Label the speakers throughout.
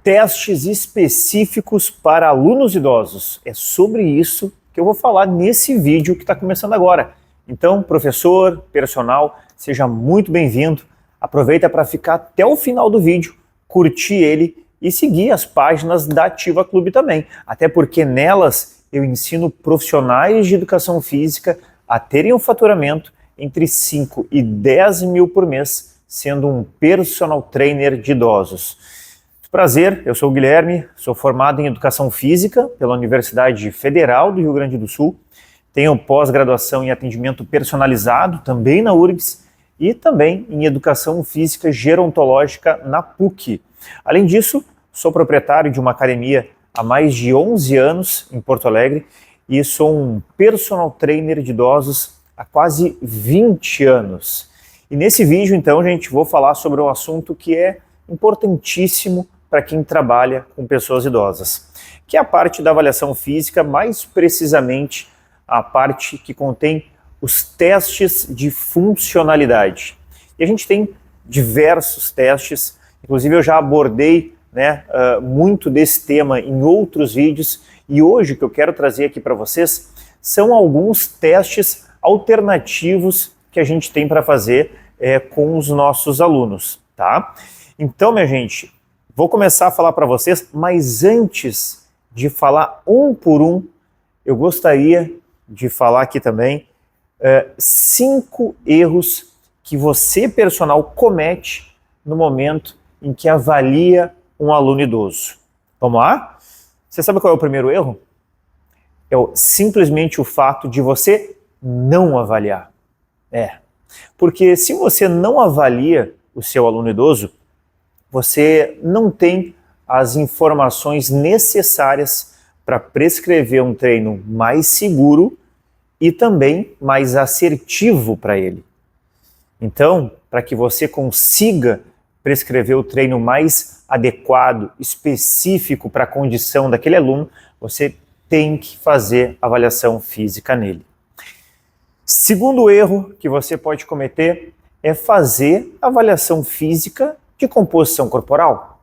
Speaker 1: Testes específicos para alunos idosos. É sobre isso que eu vou falar nesse vídeo que está começando agora. Então, professor, personal, seja muito bem-vindo. Aproveita para ficar até o final do vídeo, curtir ele e seguir as páginas da Ativa Clube também. Até porque nelas eu ensino profissionais de educação física a terem um faturamento entre 5 e 10 mil por mês, sendo um personal trainer de idosos. Prazer, eu sou o Guilherme, sou formado em Educação Física pela Universidade Federal do Rio Grande do Sul, tenho pós-graduação em Atendimento Personalizado, também na URGS, e também em Educação Física Gerontológica na PUC. Além disso, sou proprietário de uma academia há mais de 11 anos em Porto Alegre e sou um personal trainer de idosos há quase 20 anos. E nesse vídeo, então, gente, vou falar sobre um assunto que é importantíssimo para quem trabalha com pessoas idosas, que é a parte da avaliação física, mais precisamente a parte que contém os testes de funcionalidade. E a gente tem diversos testes, inclusive eu já abordei muito desse tema em outros vídeos, e hoje o que eu quero trazer aqui para vocês são alguns testes alternativos que a gente tem para fazer com os nossos alunos, tá? Então, minha gente, vou começar a falar para vocês, mas antes de falar um por um, eu gostaria de falar aqui também 5 erros que você, personal, comete no momento em que avalia um aluno idoso. Vamos lá? Você sabe qual é o primeiro erro? É simplesmente o fato de você não avaliar. Porque se você não avalia o seu aluno idoso, você não tem as informações necessárias para prescrever um treino mais seguro e também mais assertivo para ele. Então, para que você consiga prescrever o treino mais adequado, específico para a condição daquele aluno, você tem que fazer avaliação física nele. Segundo erro que você pode cometer é fazer avaliação física de composição corporal.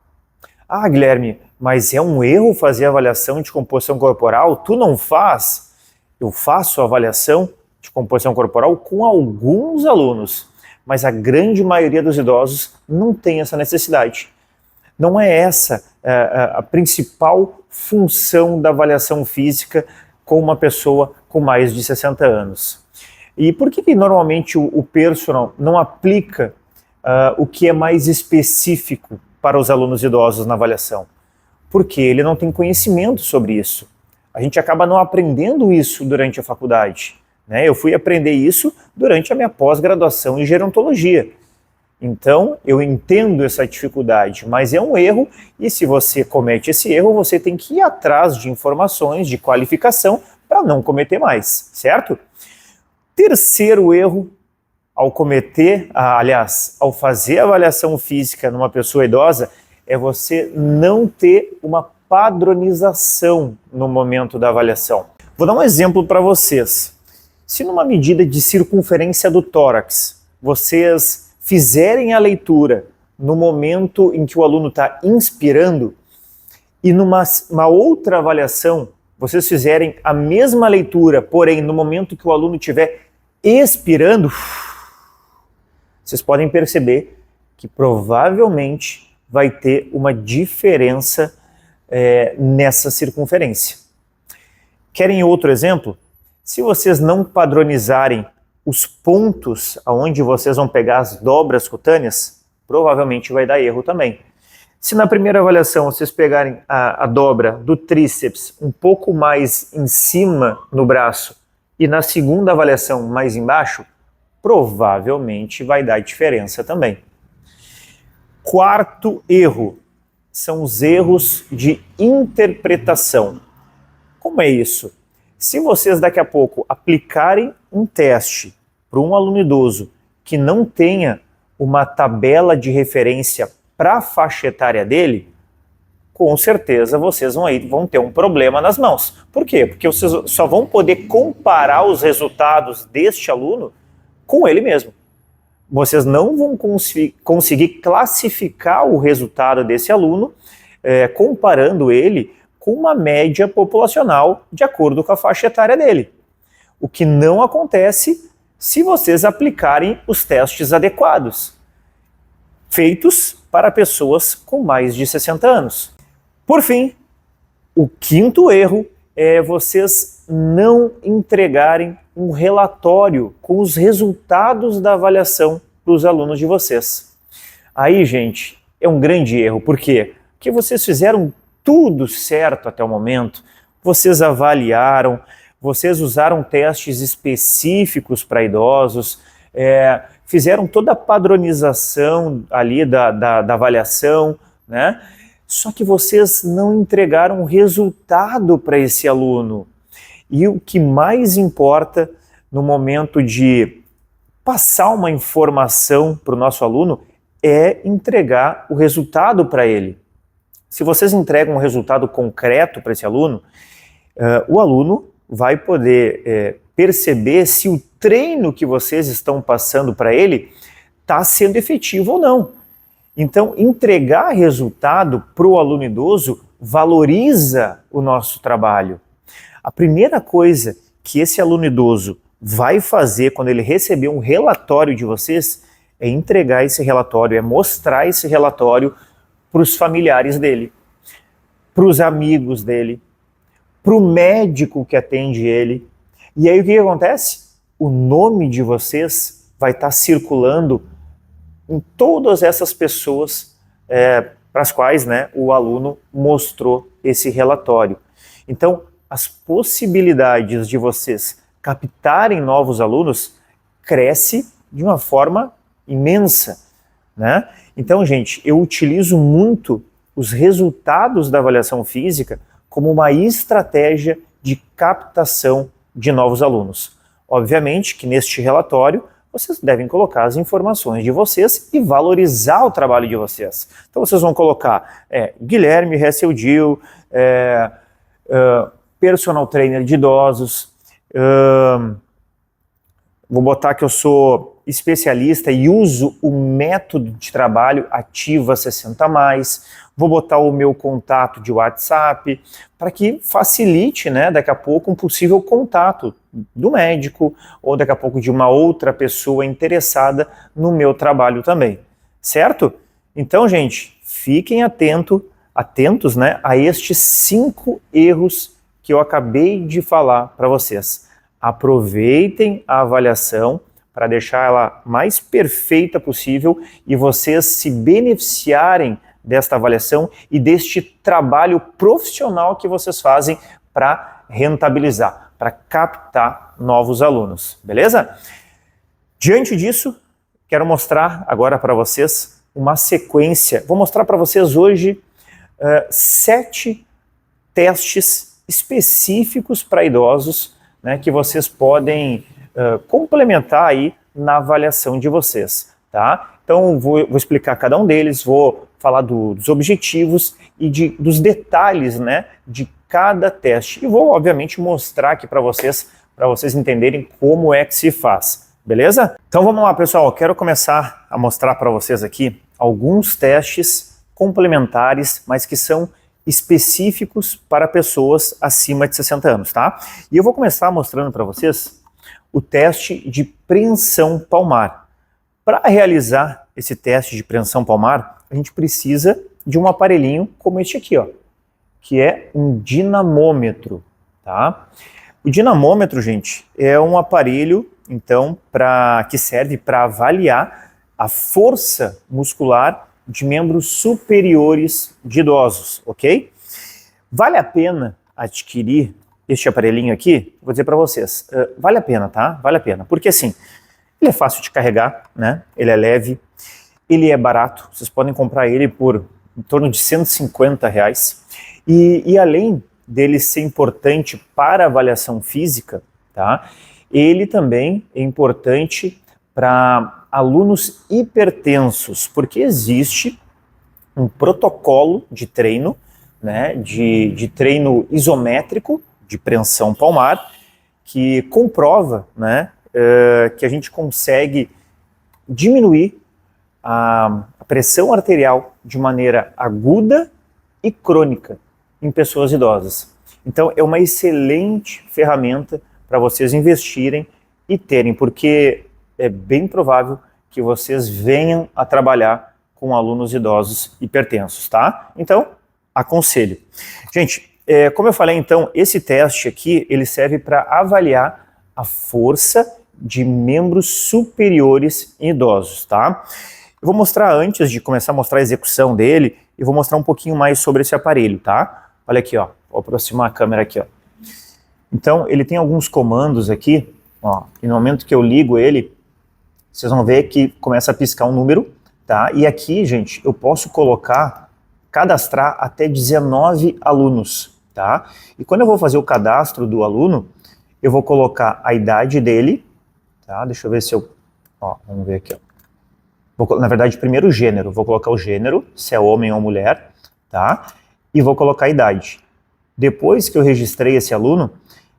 Speaker 1: Ah, Guilherme, mas é um erro fazer avaliação de composição corporal? Tu não faz? Eu faço avaliação de composição corporal com alguns alunos, mas a grande maioria dos idosos não tem essa necessidade. Não é essa a principal função da avaliação física com uma pessoa com mais de 60 anos. E por que normalmente o personal não aplica o que é mais específico para os alunos idosos na avaliação? Porque ele não tem conhecimento sobre isso. A gente acaba não aprendendo isso durante a faculdade, né? Eu fui aprender isso durante a minha pós-graduação em gerontologia. Então, eu entendo essa dificuldade, mas é um erro, e se você comete esse erro, você tem que ir atrás de informações, de qualificação, para não cometer mais, certo? Terceiro erro, ao fazer a avaliação física numa pessoa idosa, é você não ter uma padronização no momento da avaliação. Vou dar um exemplo para vocês. Se numa medida de circunferência do tórax, vocês fizerem a leitura no momento em que o aluno está inspirando, e numa outra avaliação, vocês fizerem a mesma leitura, porém no momento que o aluno estiver expirando, vocês podem perceber que provavelmente vai ter uma diferença nessa circunferência. Querem outro exemplo? Se vocês não padronizarem os pontos aonde vocês vão pegar as dobras cutâneas, provavelmente vai dar erro também. Se na primeira avaliação vocês pegarem a dobra do tríceps um pouco mais em cima no braço e na segunda avaliação mais embaixo, provavelmente vai dar diferença também. Quarto erro são os erros de interpretação. Como é isso? Se vocês daqui a pouco aplicarem um teste para um aluno idoso que não tenha uma tabela de referência para a faixa etária dele, com certeza vocês vão ter um problema nas mãos. Por quê? Porque vocês só vão poder comparar os resultados deste aluno com ele mesmo. Vocês não vão conseguir classificar o resultado desse aluno comparando ele com uma média populacional de acordo com a faixa etária dele. O que não acontece se vocês aplicarem os testes adequados, feitos para pessoas com mais de 60 anos. Por fim, o quinto erro é vocês não entregarem um relatório com os resultados da avaliação para os alunos de vocês. Aí, gente, é um grande erro. Por quê? Porque vocês fizeram tudo certo até o momento, vocês avaliaram, vocês usaram testes específicos para idosos, fizeram toda a padronização ali da avaliação, né? Só que vocês não entregaram um resultado para esse aluno. E o que mais importa no momento de passar uma informação para o nosso aluno é entregar o resultado para ele. Se vocês entregam um resultado concreto para esse aluno, o aluno vai poder perceber se o treino que vocês estão passando para ele está sendo efetivo ou não. Então, entregar resultado para o aluno idoso valoriza o nosso trabalho. A primeira coisa que esse aluno idoso vai fazer quando ele receber um relatório de vocês é entregar esse relatório, é mostrar esse relatório para os familiares dele, para os amigos dele, para o médico que atende ele. E aí o que acontece? O nome de vocês vai estar circulando em todas essas pessoas para as quais, né, o aluno mostrou esse relatório. Então, as possibilidades de vocês captarem novos alunos cresce de uma forma imensa, né? Então, gente, eu utilizo muito os resultados da avaliação física como uma estratégia de captação de novos alunos. Obviamente que neste relatório vocês devem colocar as informações de vocês e valorizar o trabalho de vocês. Então vocês vão colocar Guilherme Hesseldil, personal trainer de idosos, vou botar que eu sou especialista e uso o método de trabalho Ativa 60+, vou botar o meu contato de WhatsApp para que facilite, né, daqui a pouco um possível contato do médico ou daqui a pouco de uma outra pessoa interessada no meu trabalho também, certo? Então, gente, fiquem atentos, né, a estes 5 erros que eu acabei de falar para vocês. Aproveitem a avaliação para deixar ela mais perfeita possível e vocês se beneficiarem desta avaliação e deste trabalho profissional que vocês fazem para rentabilizar, para captar novos alunos, beleza? Diante disso, quero mostrar agora para vocês uma sequência. Vou mostrar para vocês hoje 7 testes específicos para idosos, né, que vocês podem complementar aí na avaliação de vocês, tá? Então vou explicar cada um deles, vou falar dos objetivos e dos detalhes, né, de cada teste. E vou, obviamente, mostrar aqui para vocês entenderem como é que se faz, beleza? Então vamos lá, pessoal, eu quero começar a mostrar para vocês aqui alguns testes complementares, mas que são específicos para pessoas acima de 60 anos, tá? E eu vou começar mostrando para vocês o teste de preensão palmar. Para realizar esse teste de preensão palmar, a gente precisa de um aparelhinho como este aqui, ó, que é um dinamômetro, tá? O dinamômetro, gente, é um aparelho, então, que serve para avaliar a força muscular de membros superiores de idosos, ok? Vale a pena adquirir este aparelhinho aqui? Vou dizer para vocês, vale a pena, tá? Vale a pena, porque assim, ele é fácil de carregar, né? Ele é leve, ele é barato, vocês podem comprar ele por em torno de R$150. E além dele ser importante para a avaliação física, tá? Ele também é importante para alunos hipertensos, porque existe um protocolo de treino, né, de treino isométrico, de preensão palmar, que comprova, né, que a gente consegue diminuir a pressão arterial de maneira aguda e crônica em pessoas idosas. Então, é uma excelente ferramenta para vocês investirem e terem, porque é bem provável que vocês venham a trabalhar com alunos idosos hipertensos, tá? Então, aconselho. Gente, como eu falei, então, esse teste aqui, ele serve para avaliar a força de membros superiores em idosos, tá? Eu vou mostrar, antes de começar a mostrar a execução dele, eu vou mostrar um pouquinho mais sobre esse aparelho, tá? Olha aqui, ó, vou aproximar a câmera aqui, ó. Então, ele tem alguns comandos aqui, ó, e no momento que eu ligo ele, vocês vão ver que começa a piscar um número, tá? E aqui, gente, eu posso cadastrar até 19 alunos, tá? E quando eu vou fazer o cadastro do aluno, eu vou colocar a idade dele, tá? Deixa eu ver se eu... Ó, vamos ver aqui, ó. Na verdade, primeiro o gênero. Vou colocar o gênero, se é homem ou mulher, tá? E vou colocar a idade. Depois que eu registrei esse aluno,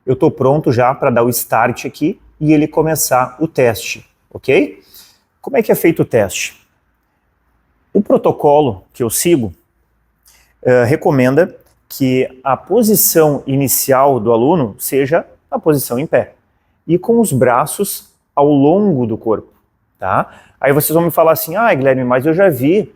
Speaker 1: eu estou pronto já para dar o start aqui e ele começar o teste, ok? Como é que é feito o teste? O protocolo que eu sigo recomenda que a posição inicial do aluno seja a posição em pé e com os braços ao longo do corpo, tá? Aí vocês vão me falar assim, Guilherme, mas eu já vi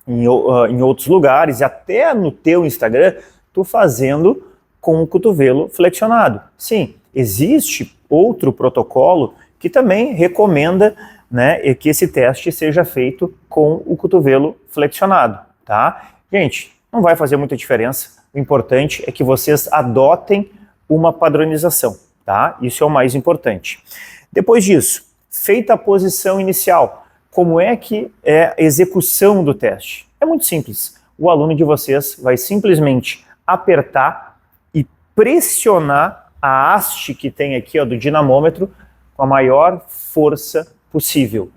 Speaker 1: em outros lugares, e até no teu Instagram, tu fazendo com o cotovelo flexionado. Sim, existe outro protocolo que também recomenda, né, que esse teste seja feito com o cotovelo flexionado, tá? Gente, não vai fazer muita diferença, o importante é que vocês adotem uma padronização, tá? Isso é o mais importante. Depois disso, feita a posição inicial, como é que é a execução do teste? É muito simples. O aluno de vocês vai simplesmente apertar e pressionar a haste que tem aqui, ó, do dinamômetro com a maior força possível,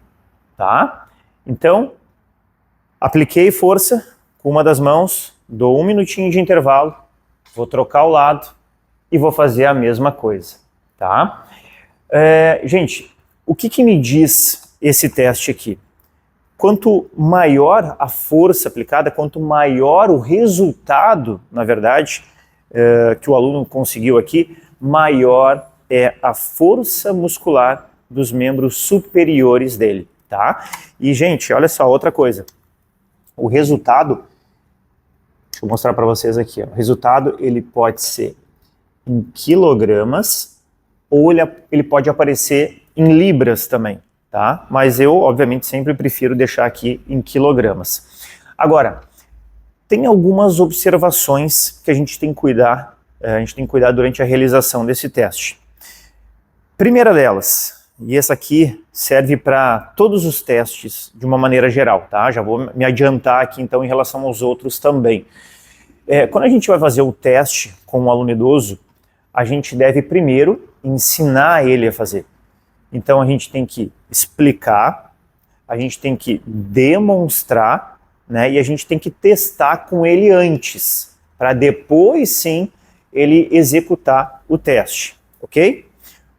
Speaker 1: tá? Então, apliquei força com uma das mãos, dou 1 minutinho de intervalo, vou trocar o lado e vou fazer a mesma coisa, tá? Gente, o que me diz esse teste aqui? Quanto maior a força aplicada, quanto maior o resultado, na verdade, que o aluno conseguiu aqui, maior é a força muscular dos membros superiores dele, tá? E, gente, olha só, outra coisa. O resultado, deixa eu mostrar para vocês aqui, ó. O resultado, ele pode ser em quilogramas ou ele pode aparecer em libras também, tá? Mas eu, obviamente, sempre prefiro deixar aqui em quilogramas. Agora, tem algumas observações que a gente tem que cuidar, durante a realização desse teste. Primeira delas, e essa aqui serve para todos os testes de uma maneira geral, tá? Já vou me adiantar aqui então em relação aos outros também. Quando a gente vai fazer o teste com um aluno idoso, a gente deve primeiro ensinar ele a fazer. Então a gente tem que explicar, a gente tem que demonstrar, né, e a gente tem que testar com ele antes, para depois sim ele executar o teste, ok?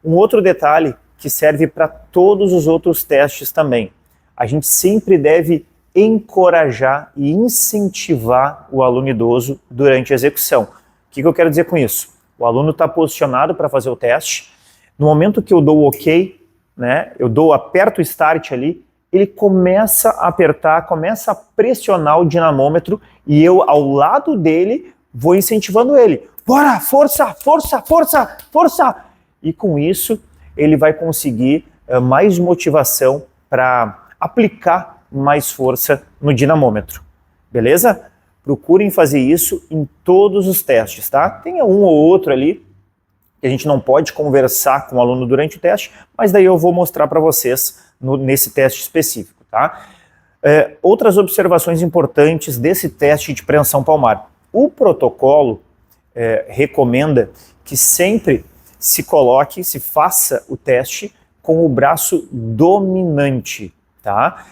Speaker 1: Um outro detalhe que serve para todos os outros testes também. A gente sempre deve encorajar e incentivar o aluno idoso durante a execução. O que eu quero dizer com isso? O aluno está posicionado para fazer o teste. No momento que eu dou o OK, né, aperto o start ali, ele começa a apertar, começa a pressionar o dinamômetro e eu, ao lado dele, vou incentivando ele. Bora, força, força, força, força! E com isso, ele vai conseguir mais motivação para aplicar mais força no dinamômetro. Beleza? Procurem fazer isso em todos os testes, tá? Tem um ou outro ali que a gente não pode conversar com o aluno durante o teste, mas daí eu vou mostrar para vocês nesse teste específico, tá? Outras observações importantes desse teste de preensão palmar. O protocolo recomenda que sempre se faça o teste com o braço dominante, tá?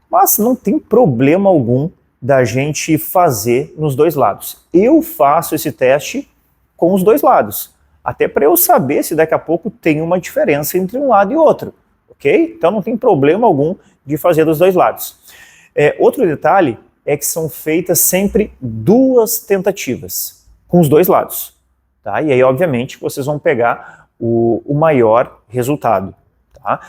Speaker 1: Mas não tem problema algum da gente fazer nos dois lados. Eu faço esse teste com os dois lados, até para eu saber se daqui a pouco tem uma diferença entre um lado e outro, ok? Então não tem problema algum de fazer dos dois lados. Outro detalhe é que são feitas sempre 2 tentativas, com os 2 lados. Tá? E aí, obviamente, vocês vão pegar o maior resultado. Tá?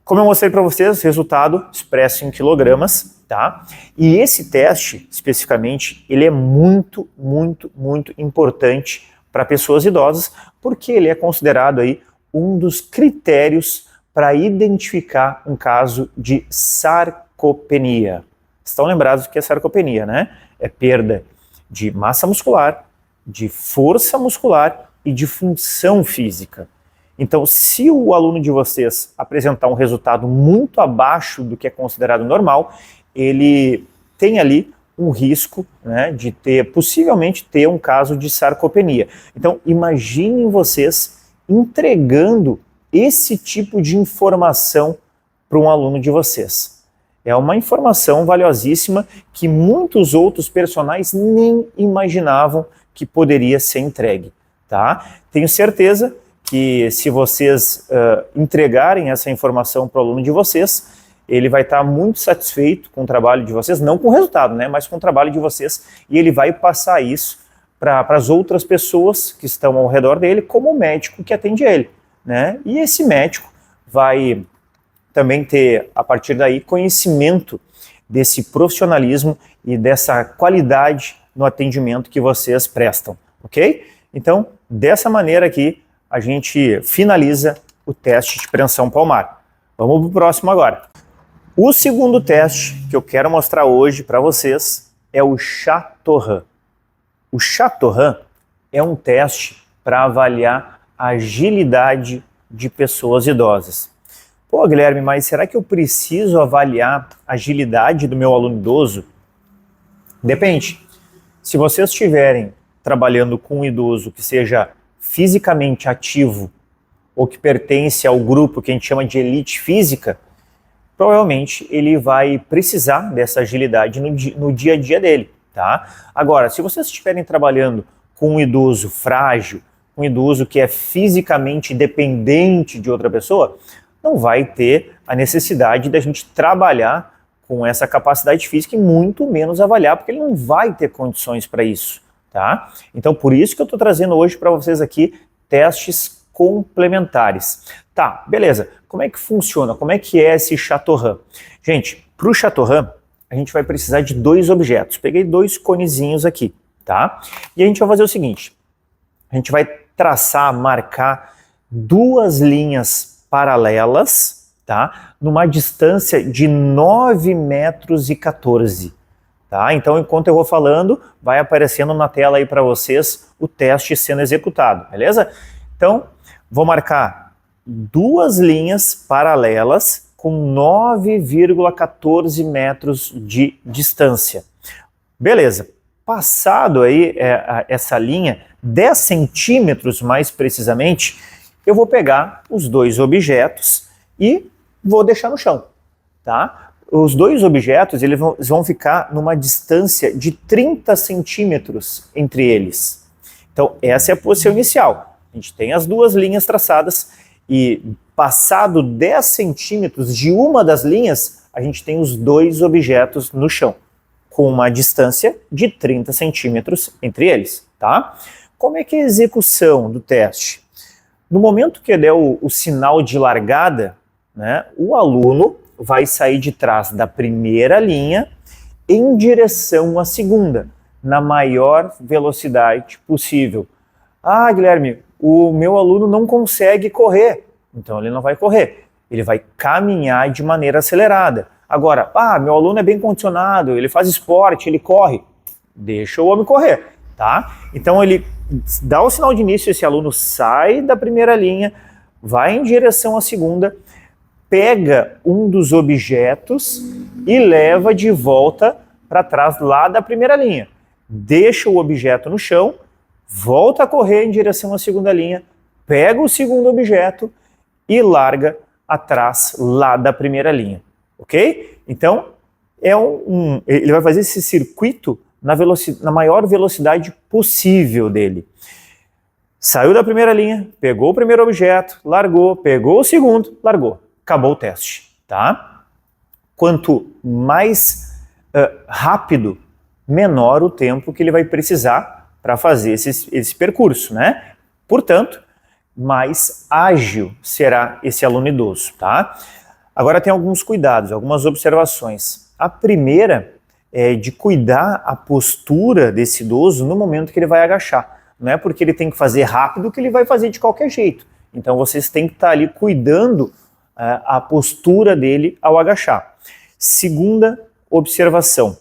Speaker 1: Como eu mostrei para vocês, resultado expresso em quilogramas. Tá? E esse teste, especificamente, ele é muito, muito, muito importante para pessoas idosas, porque ele é considerado aí um dos critérios para identificar um caso de sarcopenia. Estão lembrados do que é sarcopenia, né? É perda de massa muscular, de força muscular e de função física. Então, se o aluno de vocês apresentar um resultado muito abaixo do que é considerado normal, ele tem ali um risco, né, de possivelmente ter um caso de sarcopenia. Então, imaginem vocês entregando esse tipo de informação para um aluno de vocês. É uma informação valiosíssima que muitos outros personagens nem imaginavam que poderia ser entregue. Tá? Tenho certeza que se vocês entregarem essa informação para o aluno de vocês, ele vai estar muito satisfeito com o trabalho de vocês, não com o resultado, né, mas com o trabalho de vocês, e ele vai passar isso para as outras pessoas que estão ao redor dele, como o médico que atende ele. Né? E esse médico vai também ter, a partir daí, conhecimento desse profissionalismo e dessa qualidade no atendimento que vocês prestam, ok? Então, dessa maneira aqui, a gente finaliza o teste de preensão palmar. Vamos para o próximo agora. O segundo teste que eu quero mostrar hoje para vocês é o Chatorran. O Chatorran é um teste para avaliar a agilidade de pessoas idosas. Pô, Guilherme, mas será que eu preciso avaliar a agilidade do meu aluno idoso? Depende. Se vocês estiverem trabalhando com um idoso que seja fisicamente ativo ou que pertence ao grupo que a gente chama de elite física, provavelmente ele vai precisar dessa agilidade no dia a dia dele, tá? Agora, se vocês estiverem trabalhando com um idoso frágil, um idoso que é fisicamente dependente de outra pessoa, não vai ter a necessidade da gente trabalhar com essa capacidade física e muito menos avaliar, porque ele não vai ter condições para isso, tá? Então, por isso que eu estou trazendo hoje para vocês aqui testes complementares. Tá, beleza. Como é que funciona? Como é que é esse Chatorran? Gente, para o Chatorran, a gente vai precisar de 2 objetos. Peguei 2 conezinhos aqui, tá? E a gente vai fazer o seguinte, a gente vai traçar, marcar 2 linhas paralelas, tá? Numa distância de 9 metros e 14. Tá? Então, enquanto eu vou falando, vai aparecendo na tela aí para vocês o teste sendo executado, beleza? Então, vou marcar 2 linhas paralelas com 9,14 metros de distância. Beleza. Passado aí essa linha, 10 centímetros mais precisamente, eu vou pegar os 2 objetos e vou deixar no chão, tá? Os 2 objetos eles vão ficar numa distância de 30 centímetros entre eles. Então, essa é a posição inicial. A gente tem as 2 linhas traçadas e passado 10 centímetros de uma das linhas, a gente tem os 2 objetos no chão, com uma distância de 30 centímetros entre eles, tá? Como é que é a execução do teste? No momento que der o sinal de largada, né, o aluno vai sair de trás da primeira linha em direção à segunda, na maior velocidade possível. Ah, Guilherme, o meu aluno não consegue correr, então ele não vai correr, ele vai caminhar de maneira acelerada. Agora, meu aluno é bem condicionado, ele faz esporte, ele corre, deixa o homem correr, tá? Então ele dá o sinal de início, esse aluno sai da primeira linha, vai em direção à segunda, pega um dos objetos e leva de volta para trás lá da primeira linha. Deixa o objeto no chão, volta a correr em direção à segunda linha, pega o segundo objeto e larga atrás lá da primeira linha, ok? Então, ele vai fazer esse circuito na maior velocidade possível dele. Saiu da primeira linha, pegou o primeiro objeto, largou, pegou o segundo, largou. Acabou o teste, tá? Quanto mais rápido, menor o tempo que ele vai precisar para fazer esse percurso, né? Portanto, mais ágil será esse aluno idoso, tá? Agora tem alguns cuidados, algumas observações. A primeira é de cuidar a postura desse idoso no momento que ele vai agachar. Não é porque ele tem que fazer rápido que ele vai fazer de qualquer jeito. Então vocês têm que estar ali cuidando a postura dele ao agachar. Segunda observação.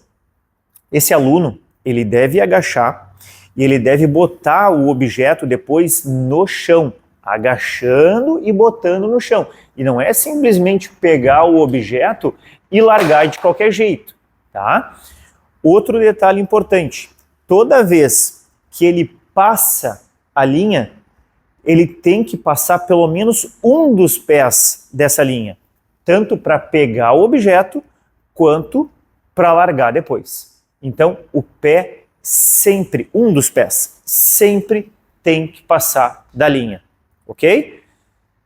Speaker 1: Esse aluno, ele deve agachar e ele deve botar o objeto depois no chão, agachando e botando no chão. E não é simplesmente pegar o objeto e largar de qualquer jeito, tá? Outro detalhe importante, toda vez que ele passa a linha, ele tem que passar pelo menos um dos pés dessa linha, tanto para pegar o objeto, quanto para largar depois. Então, o pé sempre, um dos pés, sempre tem que passar da linha, ok?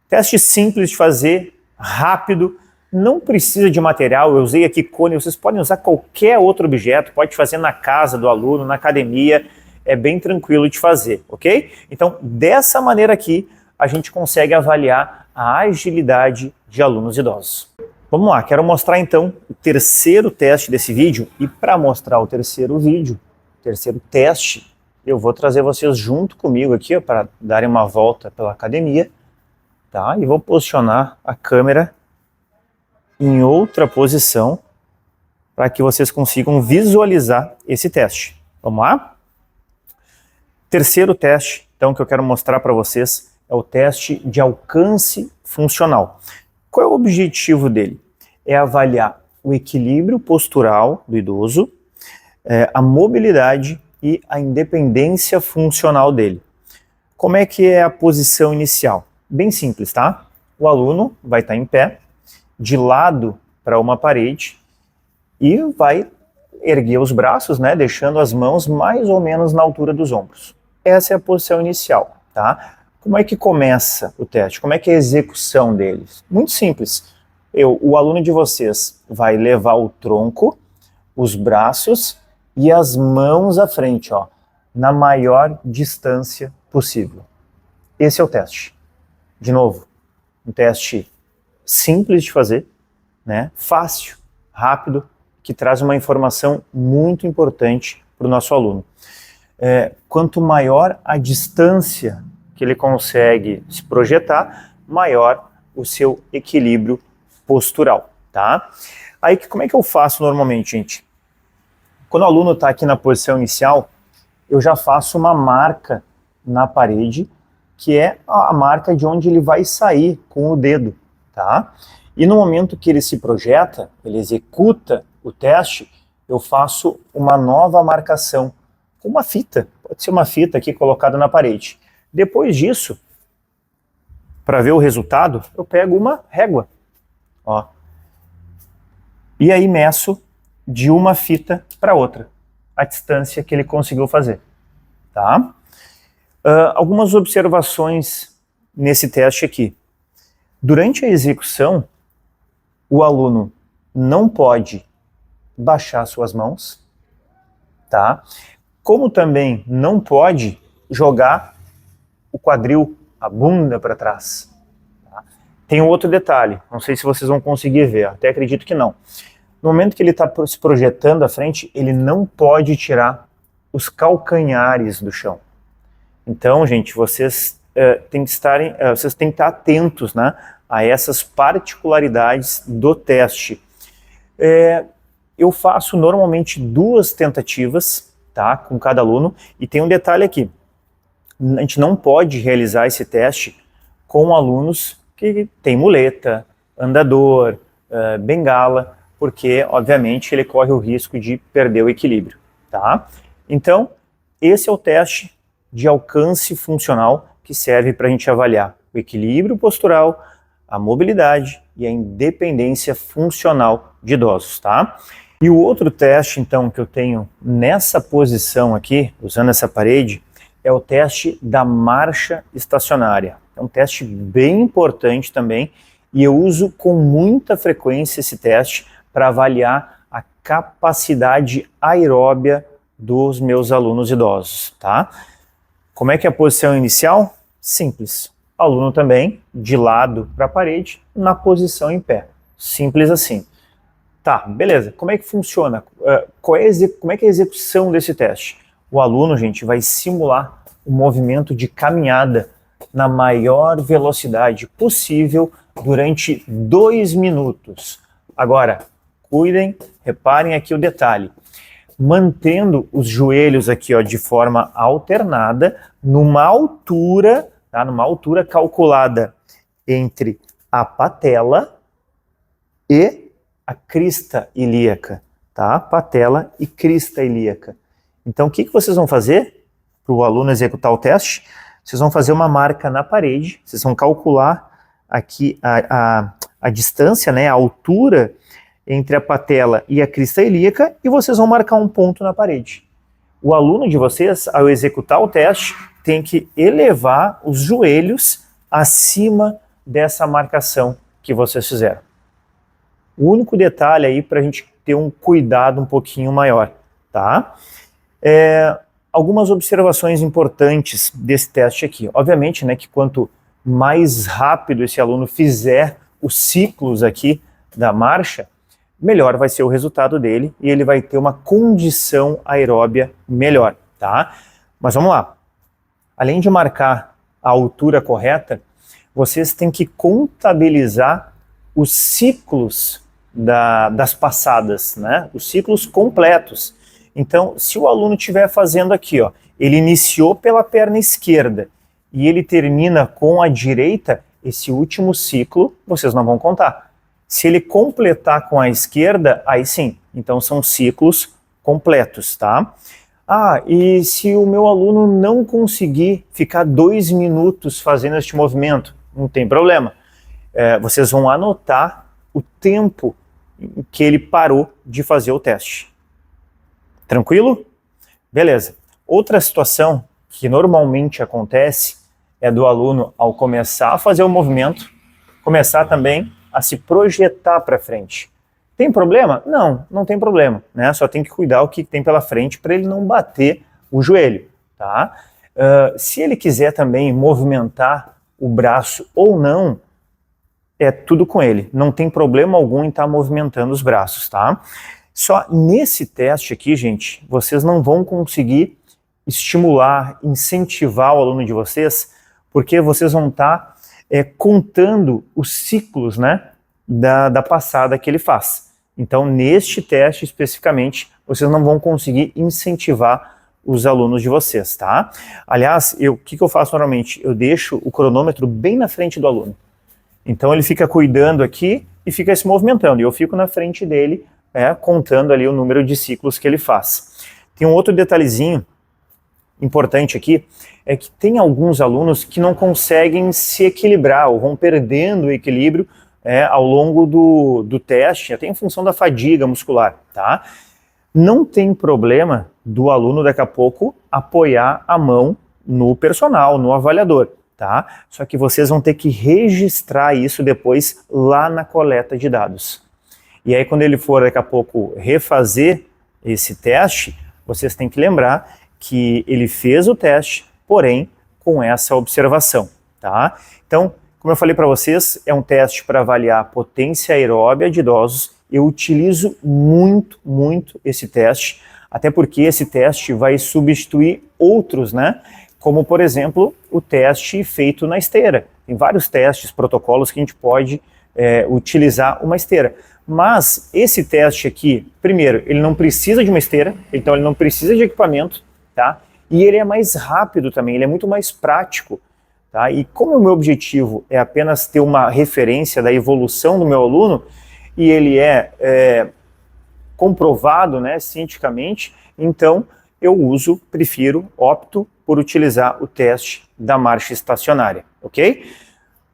Speaker 1: Teste simples de fazer, rápido, não precisa de material, eu usei aqui cone, vocês podem usar qualquer outro objeto, pode fazer na casa do aluno, na academia, é bem tranquilo de fazer, ok? Então, dessa maneira aqui, a gente consegue avaliar a agilidade de alunos idosos. Vamos lá, quero mostrar então o terceiro teste desse vídeo, e para mostrar o terceiro teste, eu vou trazer vocês junto comigo aqui, para darem uma volta pela academia, tá? E vou posicionar a câmera em outra posição, para que vocês consigam visualizar esse teste. Vamos lá? Terceiro teste, então, que eu quero mostrar para vocês é o teste de alcance funcional. Qual é o objetivo dele? É avaliar o equilíbrio postural do idoso, a mobilidade e a independência funcional dele. Como é que é a posição inicial? Bem simples, tá? O aluno vai estar em pé, de lado para uma parede, e vai erguer os braços, né, deixando as mãos mais ou menos na altura dos ombros. Essa é a posição inicial, tá? Como é que começa o teste? Como é que é a execução deles? Muito simples. O aluno de vocês vai levar o tronco, os braços e as mãos à frente, ó, na maior distância possível. Esse é o teste. De novo, um teste simples de fazer, né? Fácil, rápido, que traz uma informação muito importante para o nosso aluno. Quanto maior a distância que ele consegue se projetar, maior o seu equilíbrio postural, tá? Aí, como é que eu faço normalmente, gente? Quando o aluno está aqui na posição inicial, eu já faço uma marca na parede, que é a marca de onde ele vai sair com o dedo, tá? E no momento que ele se projeta, ele executa o teste, eu faço uma nova marcação, com uma fita, pode ser uma fita aqui colocada na parede. Depois disso, para ver o resultado, eu pego uma régua, ó, e aí meço de uma fita para outra, a distância que ele conseguiu fazer, tá? Algumas observações nesse teste aqui. Durante a execução, o aluno não pode baixar suas mãos, tá? Como também não pode jogar o quadril, a bunda para trás. Tá? Tem um outro detalhe, não sei se vocês vão conseguir ver, até acredito que não. No momento que ele está se projetando à frente, ele não pode tirar os calcanhares do chão. Então, gente, vocês têm que estar atentos, né, a essas particularidades do teste. Eu faço normalmente 2 tentativas, tá, com cada aluno, e tem um detalhe aqui, a gente não pode realizar esse teste com alunos que têm muleta, andador, bengala, porque, obviamente, ele corre o risco de perder o equilíbrio, tá? Então, esse é o teste de alcance funcional que serve para a gente avaliar o equilíbrio postural, a mobilidade e a independência funcional de idosos, tá? E o outro teste, então, que eu tenho nessa posição aqui, usando essa parede, é o teste da marcha estacionária. É um teste bem importante também, e eu uso com muita frequência esse teste para avaliar a capacidade aeróbia dos meus alunos idosos, tá? Como é que é a posição inicial? Simples. Aluno também, de lado para a parede, na posição em pé. Simples assim. Tá, beleza. Como é que funciona? Como é que é a execução desse teste? O aluno, gente, vai simular o movimento de caminhada na maior velocidade possível durante 2 minutos. Agora, cuidem, reparem aqui o detalhe. Mantendo os joelhos aqui, ó, de forma alternada, numa altura, tá? Numa altura calculada entre a patela e a crista ilíaca, tá? Patela e crista ilíaca. Então, o que vocês vão fazer para o aluno executar o teste? Vocês vão fazer uma marca na parede, vocês vão calcular aqui a distância, né, a altura entre a patela e a crista ilíaca, e vocês vão marcar um ponto na parede. O aluno de vocês, ao executar o teste, tem que elevar os joelhos acima dessa marcação que vocês fizeram. O único detalhe aí para a gente ter um cuidado um pouquinho maior, tá? Algumas observações importantes desse teste aqui. Obviamente, né, que quanto mais rápido esse aluno fizer os ciclos aqui da marcha, melhor vai ser o resultado dele e ele vai ter uma condição aeróbia melhor, tá? Mas vamos lá. Além de marcar a altura correta, vocês têm que contabilizar os ciclos das passadas, né? Os ciclos completos. Então, se o aluno estiver fazendo aqui, ó, ele iniciou pela perna esquerda e ele termina com a direita, esse último ciclo vocês não vão contar. Se ele completar com a esquerda, aí sim. Então são ciclos completos, tá? Ah, e se o meu aluno não conseguir ficar 2 minutos fazendo este movimento, não tem problema. Vocês vão anotar o tempo que ele parou de fazer o teste. Tranquilo? Beleza. Outra situação que normalmente acontece é do aluno, ao começar a fazer o movimento, começar também a se projetar para frente. Tem problema? Não, não tem problema, né? Só tem que cuidar o que tem pela frente para ele não bater o joelho, tá? Se ele quiser também movimentar o braço ou não, é tudo com ele. Não tem problema algum em estar movimentando os braços, tá? Só nesse teste aqui, gente, vocês não vão conseguir estimular, incentivar o aluno de vocês, porque vocês vão estar contando os ciclos, né, da passada que ele faz. Então, neste teste especificamente, vocês não vão conseguir incentivar os alunos de vocês, tá? Aliás, o que eu faço normalmente? Eu deixo o cronômetro bem na frente do aluno. Então, ele fica cuidando aqui e fica se movimentando. E eu fico na frente dele, contando ali o número de ciclos que ele faz. Tem um outro detalhezinho importante aqui, é que tem alguns alunos que não conseguem se equilibrar ou vão perdendo o equilíbrio ao longo do teste, até em função da fadiga muscular, tá? Não tem problema do aluno daqui a pouco apoiar a mão no personal, no avaliador, tá? Só que vocês vão ter que registrar isso depois lá na coleta de dados. E aí quando ele for daqui a pouco refazer esse teste, vocês têm que lembrar que ele fez o teste, porém com essa observação, tá? Então, como eu falei para vocês, é um teste para avaliar a potência aeróbia de idosos. Eu utilizo muito, muito esse teste, até porque esse teste vai substituir outros, né? Como, por exemplo, o teste feito na esteira. Tem vários testes, protocolos que a gente pode utilizar uma esteira. Mas esse teste aqui, primeiro, ele não precisa de uma esteira, então ele não precisa de equipamento, tá? E ele é mais rápido também, ele é muito mais prático, tá? E como o meu objetivo é apenas ter uma referência da evolução do meu aluno, e ele comprovado, né, cientificamente, então eu opto por utilizar o teste da marcha estacionária, ok?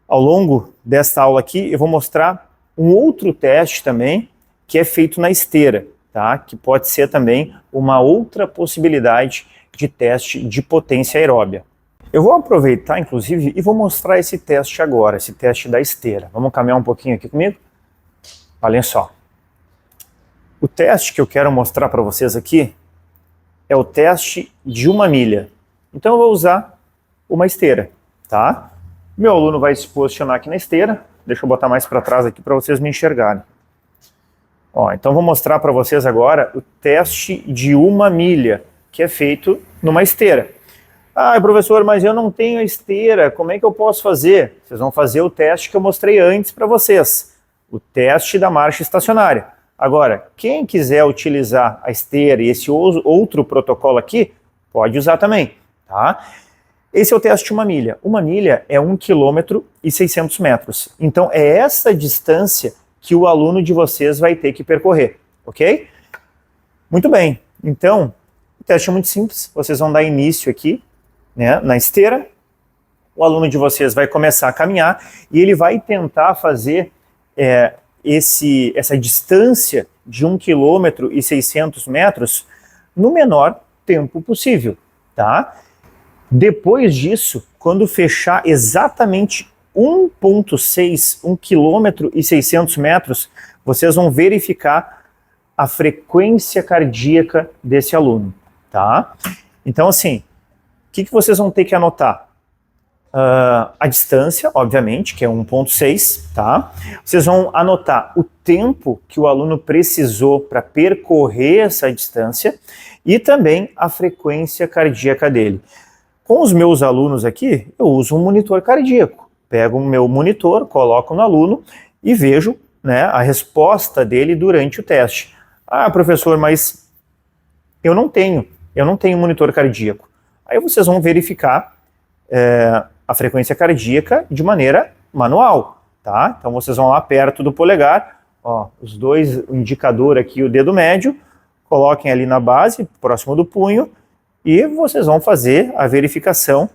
Speaker 1: Ao longo desta aula aqui, eu vou mostrar um outro teste também, que é feito na esteira, tá? Que pode ser também uma outra possibilidade de teste de potência aeróbia. Eu vou aproveitar, inclusive, e vou mostrar esse teste agora, esse teste da esteira. Vamos caminhar um pouquinho aqui comigo? Olhem só. O teste que eu quero mostrar para vocês aqui é o teste de 1 milha. Então eu vou usar uma esteira, tá? Meu aluno vai se posicionar aqui na esteira. Deixa eu botar mais para trás aqui para vocês me enxergarem. Ó, então vou mostrar para vocês agora o teste de 1 milha, que é feito numa esteira. Ah, professor, mas eu não tenho a esteira, como é que eu posso fazer? Vocês vão fazer o teste que eu mostrei antes para vocês, o teste da marcha estacionária. Agora, quem quiser utilizar a esteira e esse outro protocolo aqui, pode usar também, tá? Esse é o teste de 1 milha. 1 milha é 1,6 km. Então, é essa distância que o aluno de vocês vai ter que percorrer, ok? Muito bem. Então, o teste é muito simples. Vocês vão dar início aqui, né, na esteira. O aluno de vocês vai começar a caminhar e ele vai tentar fazer essa distância de 1,6 km no menor tempo possível, tá? Depois disso, quando fechar exatamente 1,6 km, vocês vão verificar a frequência cardíaca desse aluno, tá? Então, assim, o que vocês vão ter que anotar? A distância, obviamente, que é 1,6, tá? Vocês vão anotar o tempo que o aluno precisou para percorrer essa distância e também a frequência cardíaca dele. Com os meus alunos aqui, eu uso um monitor cardíaco. Pego o meu monitor, coloco no aluno e vejo, né, a resposta dele durante o teste. Ah, professor, mas eu não tenho monitor cardíaco. Aí vocês vão verificar a frequência cardíaca de maneira manual, tá? Então vocês vão lá perto do polegar, ó, os dois, o indicador aqui, o dedo médio, coloquem ali na base, próximo do punho, e vocês vão fazer a verificação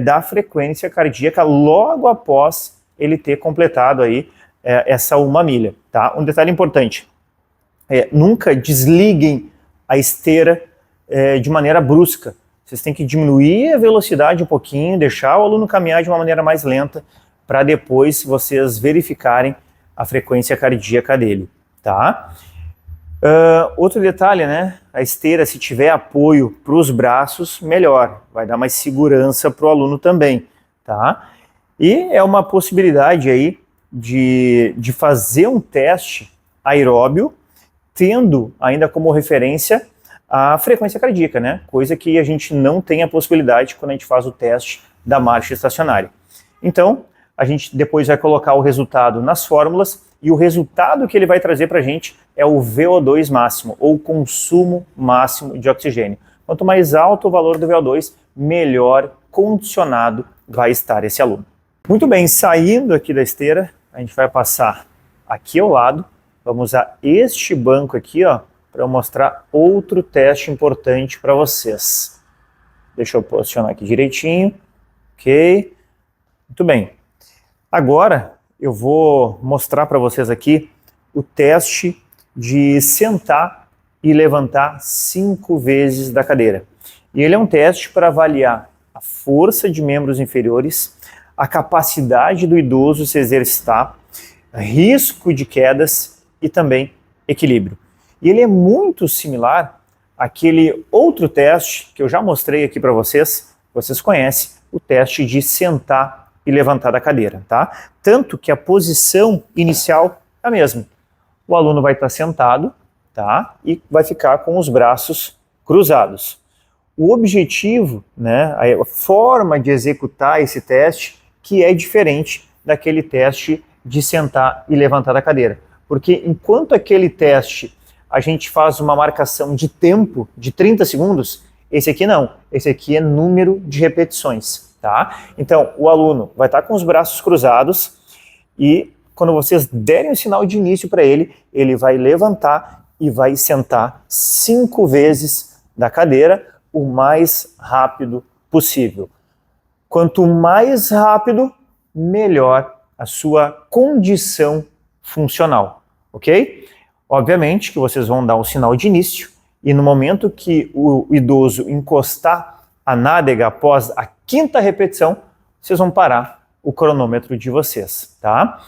Speaker 1: da frequência cardíaca logo após ele ter completado aí essa 1 milha, tá? Um detalhe importante, nunca desliguem a esteira de maneira brusca. Vocês têm que diminuir a velocidade um pouquinho, deixar o aluno caminhar de uma maneira mais lenta, para depois vocês verificarem a frequência cardíaca dele, tá? Outro detalhe, né? A esteira, se tiver apoio para os braços, melhor. Vai dar mais segurança para o aluno também, tá? E é uma possibilidade aí de fazer um teste aeróbio, tendo ainda como referência a frequência cardíaca, né? Coisa que a gente não tem a possibilidade quando a gente faz o teste da marcha estacionária. Então, a gente depois vai colocar o resultado nas fórmulas e o resultado que ele vai trazer para a gente é o VO2 máximo, ou consumo máximo de oxigênio. Quanto mais alto o valor do VO2, melhor condicionado vai estar esse aluno. Muito bem, saindo aqui da esteira, a gente vai passar aqui ao lado, vamos usar este banco aqui, ó, para eu mostrar outro teste importante para vocês. Deixa eu posicionar aqui direitinho, ok? Muito bem. Agora eu vou mostrar para vocês aqui o teste de sentar e levantar 5 vezes da cadeira. E ele é um teste para avaliar a força de membros inferiores, a capacidade do idoso se exercitar, risco de quedas e também equilíbrio. E ele é muito similar àquele outro teste que eu já mostrei aqui para vocês. Vocês conhecem o teste de sentar e levantar da cadeira, tá? Tanto que a posição inicial é a mesma. O aluno vai estar sentado, tá? E vai ficar com os braços cruzados. O objetivo, né, a forma de executar esse teste, que é diferente daquele teste de sentar e levantar da cadeira. Porque enquanto aquele teste a gente faz uma marcação de tempo de 30 segundos, esse aqui não. Esse aqui é número de repetições, tá? Então, o aluno vai estar com os braços cruzados e quando vocês derem o sinal de início para ele, ele vai levantar e vai sentar 5 vezes da cadeira o mais rápido possível. Quanto mais rápido, melhor a sua condição funcional, ok? Obviamente que vocês vão dar um sinal de início e no momento que o idoso encostar a nádega após a 5ª repetição, vocês vão parar o cronômetro de vocês, tá?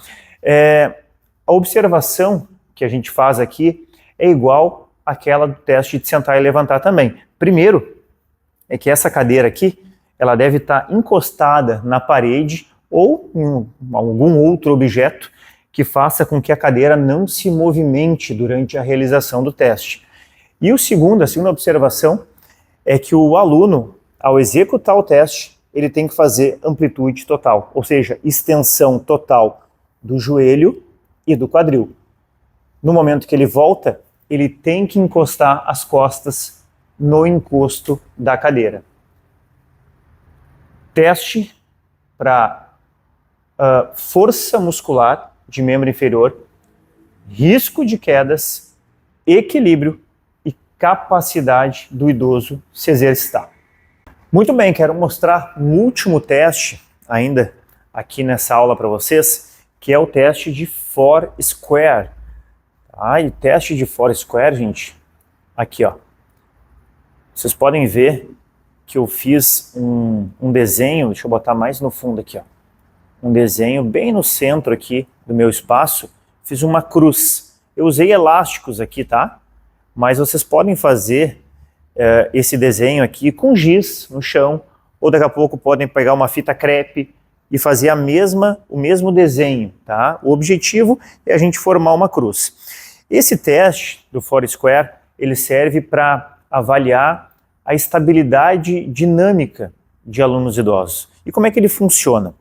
Speaker 1: A observação que a gente faz aqui é igual àquela do teste de sentar e levantar também. Primeiro, é que essa cadeira aqui, ela deve estar encostada na parede ou em algum outro objeto que faça com que a cadeira não se movimente durante a realização do teste. E a segunda observação é que o aluno, ao executar o teste, ele tem que fazer amplitude total, ou seja, extensão total do joelho e do quadril. No momento que ele volta, ele tem que encostar as costas no encosto da cadeira. Teste para força muscular de membro inferior, risco de quedas, equilíbrio e capacidade do idoso se exercitar. Muito bem, quero mostrar um último teste ainda aqui nessa aula para vocês, que é o teste de Foursquare. E teste de Foursquare, gente, aqui ó, vocês podem ver que eu fiz um desenho, deixa eu botar mais no fundo aqui ó, um desenho bem no centro aqui do meu espaço, fiz uma cruz. Eu usei elásticos aqui, tá? Mas vocês podem fazer esse desenho aqui com giz no chão, ou daqui a pouco podem pegar uma fita crepe e fazer o mesmo desenho, tá? O objetivo é a gente formar uma cruz. Esse teste do Foursquare, ele serve para avaliar a estabilidade dinâmica de alunos idosos. E como é que ele funciona?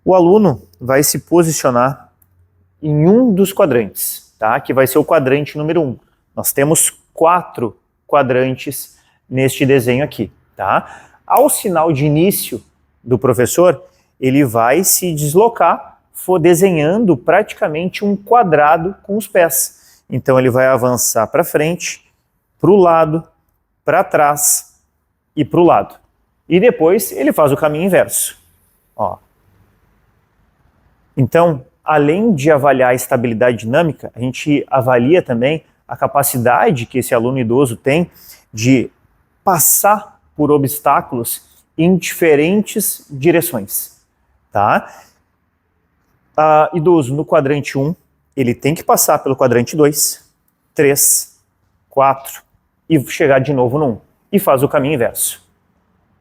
Speaker 1: O aluno vai se posicionar em um dos quadrantes, tá? Que vai ser o quadrante número 1. Nós temos 4 quadrantes neste desenho aqui, tá? Ao sinal de início do professor, ele vai se deslocar, desenhando praticamente um quadrado com os pés. Então ele vai avançar para frente, para o lado, para trás e para o lado. E depois ele faz o caminho inverso. Ó. Então, além de avaliar a estabilidade dinâmica, a gente avalia também a capacidade que esse aluno idoso tem de passar por obstáculos em diferentes direções, tá? Idoso no quadrante 1, ele tem que passar pelo quadrante 2, 3, 4 e chegar de novo no 1. E faz o caminho inverso.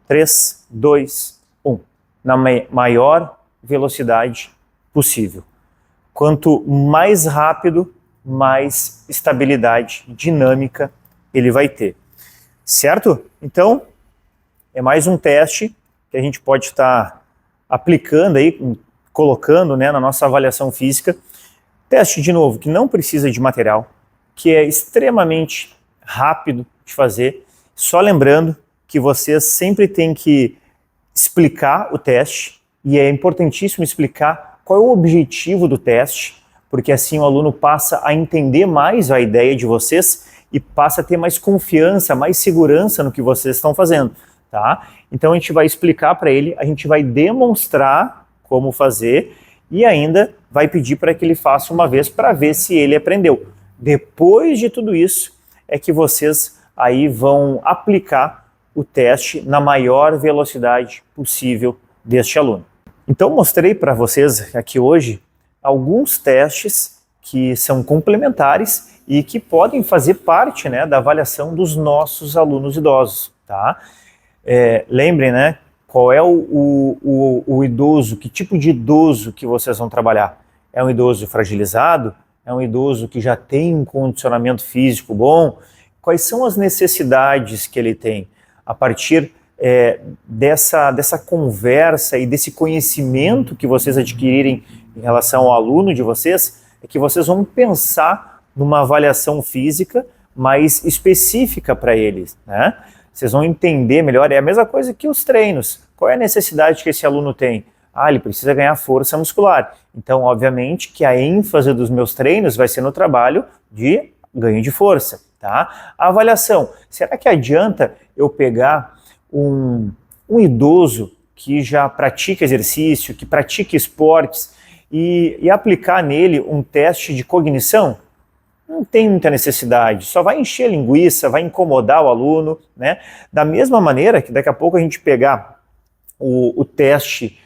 Speaker 1: 3, 2, 1. Na maior velocidade possível. Quanto mais rápido, mais estabilidade dinâmica ele vai ter. Certo? Então, é mais um teste que a gente pode estar aplicando aí, colocando, né, na nossa avaliação física. Teste, de novo, que não precisa de material, que é extremamente rápido de fazer. Só lembrando que vocês sempre têm que explicar o teste, e é importantíssimo explicar qual é o objetivo do teste, porque assim o aluno passa a entender mais a ideia de vocês e passa a ter mais confiança, mais segurança no que vocês estão fazendo, tá? Então a gente vai explicar para ele, a gente vai demonstrar como fazer e ainda vai pedir para que ele faça uma vez para ver se ele aprendeu. Depois de tudo isso, é que vocês aí vão aplicar o teste na maior velocidade possível deste aluno. Então mostrei para vocês aqui hoje alguns testes que são complementares e que podem fazer parte, né, da avaliação dos nossos alunos idosos, tá? Lembrem, né, qual é o idoso, que tipo de idoso que vocês vão trabalhar. É um idoso fragilizado? É um idoso que já tem um condicionamento físico bom? Quais são as necessidades que ele tem? A partir dessa conversa e desse conhecimento que vocês adquirirem em relação ao aluno de vocês, é que vocês vão pensar numa avaliação física mais específica para eles, né? Vocês vão entender melhor, é a mesma coisa que os treinos. Qual é a necessidade que esse aluno tem? Ele precisa ganhar força muscular. Então, obviamente, que a ênfase dos meus treinos vai ser no trabalho de ganho de força, tá? A avaliação, será que adianta eu pegar um idoso que já pratica exercício, que pratica esportes e aplicar nele um teste de cognição? Não tem muita necessidade, só vai encher a linguiça, vai incomodar o aluno, né? Da mesma maneira que daqui a pouco a gente pegar o teste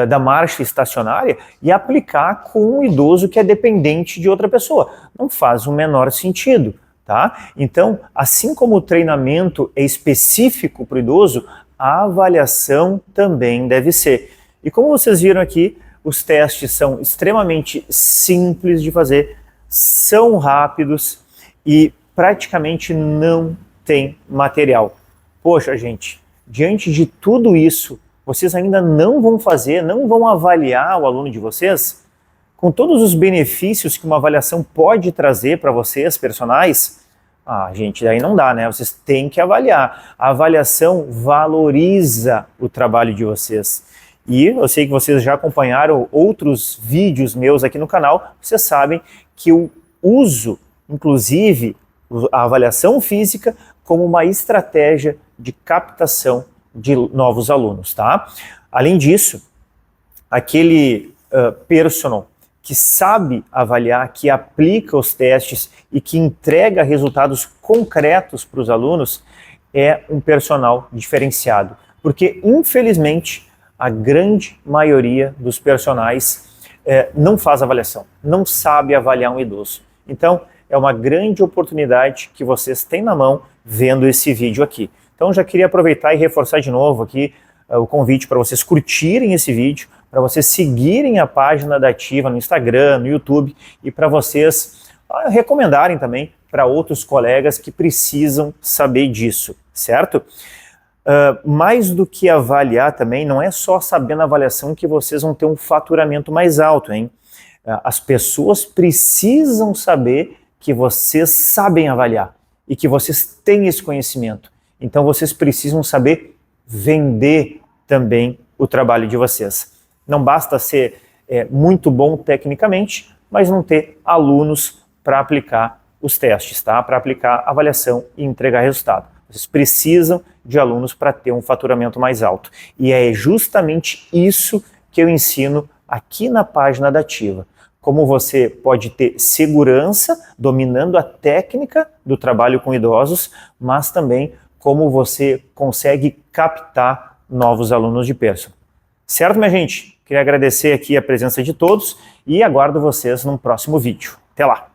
Speaker 1: da marcha estacionária e aplicar com um idoso que é dependente de outra pessoa. Não faz o menor sentido, tá? Então, assim como o treinamento é específico para o idoso, a avaliação também deve ser. E como vocês viram aqui, os testes são extremamente simples de fazer, são rápidos e praticamente não tem material. Poxa, gente, diante de tudo isso, vocês ainda não vão fazer, não vão avaliar o aluno de vocês? Com todos os benefícios que uma avaliação pode trazer para vocês, personagens, gente, daí não dá, né? Vocês têm que avaliar. A avaliação valoriza o trabalho de vocês. E eu sei que vocês já acompanharam outros vídeos meus aqui no canal, vocês sabem que eu uso, inclusive, a avaliação física como uma estratégia de captação de novos alunos, tá? Além disso, aquele personal que sabe avaliar, que aplica os testes e que entrega resultados concretos para os alunos é um personal diferenciado. Porque, infelizmente, a grande maioria dos personagens não faz avaliação, não sabe avaliar um idoso. Então, é uma grande oportunidade que vocês têm na mão vendo esse vídeo aqui. Então, já queria aproveitar e reforçar de novo aqui o convite para vocês curtirem esse vídeo, para vocês seguirem a página da Ativa no Instagram, no YouTube e para vocês recomendarem também para outros colegas que precisam saber disso, certo? Mais do que avaliar também, não é só sabendo a avaliação que vocês vão ter um faturamento mais alto, hein? As pessoas precisam saber que vocês sabem avaliar e que vocês têm esse conhecimento. Então vocês precisam saber vender também o trabalho de vocês. Não basta ser muito bom tecnicamente, mas não ter alunos para aplicar os testes, tá? Para aplicar a avaliação e entregar resultado. Vocês precisam de alunos para ter um faturamento mais alto. E é justamente isso que eu ensino aqui na página da Ativa. Como você pode ter segurança dominando a técnica do trabalho com idosos, mas também como você consegue captar novos alunos de personal. Certo, minha gente? Queria agradecer aqui a presença de todos e aguardo vocês num próximo vídeo. Até lá!